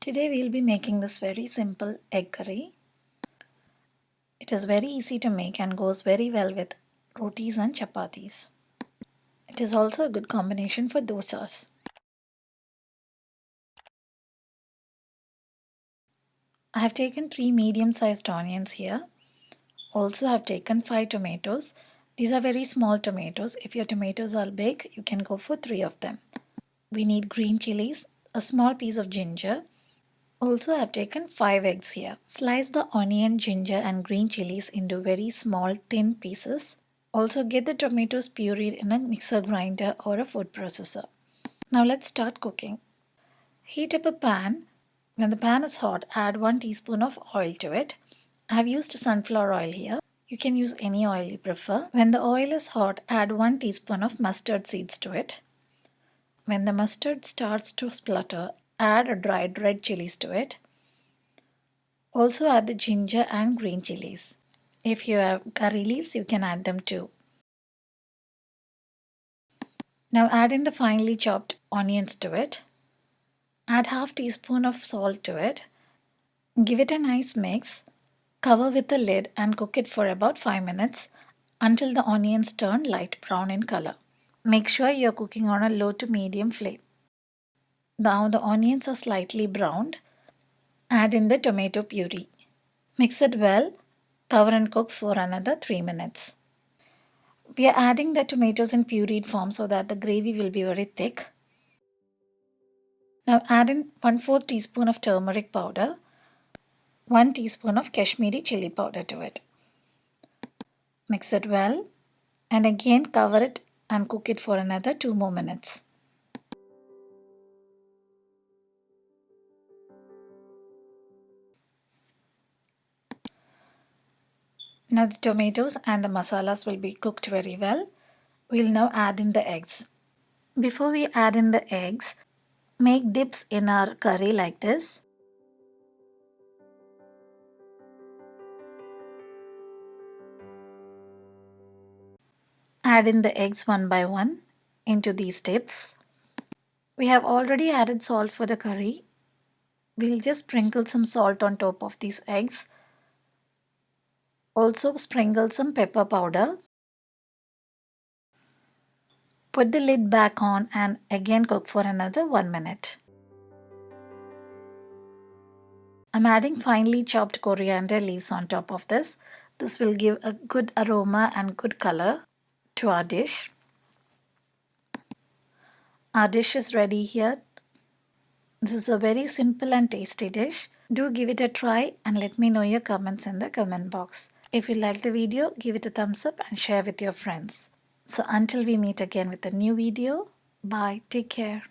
Today we'll be making this very simple egg curry. It is very easy to make and goes very well with rotis and chapatis. It is also a good combination for dosas. I have taken 3 medium-sized onions here. Also have taken 5 tomatoes. These are very small tomatoes. If your tomatoes are big, you can go for 3 of them. We need green chilies, a small piece of ginger. Also, I've taken 5 eggs here. Slice the onion, ginger and green chilies into very small thin pieces. Also get the tomatoes pureed in a mixer grinder or a food processor. Now let's start cooking. Heat up a pan. When the pan is hot, add 1 teaspoon of oil to it. I have used sunflower oil here. You can use any oil you prefer. When the oil is hot, add 1 teaspoon of mustard seeds to it. When the mustard starts to splutter, add dried red chilies to it. Also add the ginger and green chilies. If you have curry leaves, you can add them too. Now add in the finely chopped onions to it. Add half teaspoon of salt to it. Give it a nice mix. Cover with the lid and cook it for about 5 minutes until the onions turn light brown in color. Make sure you are cooking on a low to medium flame. Now the onions are slightly browned. Add in the tomato puree. Mix it well. Cover and cook for another 3 minutes. We are adding the tomatoes in pureed form so that the gravy will be very thick. Now add in 1/4 teaspoon of turmeric powder, 1 teaspoon of Kashmiri chilli powder to it. Mix it well and again cover it and cook it for another 2 more minutes. Now the tomatoes and the masalas will be cooked very well. We'll now add in the eggs. Before we add in the eggs, make dips in our curry like this. Add in the eggs one by one into these dips. We have already added salt for the curry. We'll just sprinkle some salt on top of these eggs. Also sprinkle some pepper powder. Put the lid back on and again cook for another 1 minute. I'm adding finely chopped coriander leaves on top of this. This will give a good aroma and good color to our dish. Our dish is ready here. This is a very simple and tasty dish. Do give it a try and let me know your comments in the comment box. If you like the video, give it a thumbs up and share with your friends. So until we meet again with a new video, bye, take care.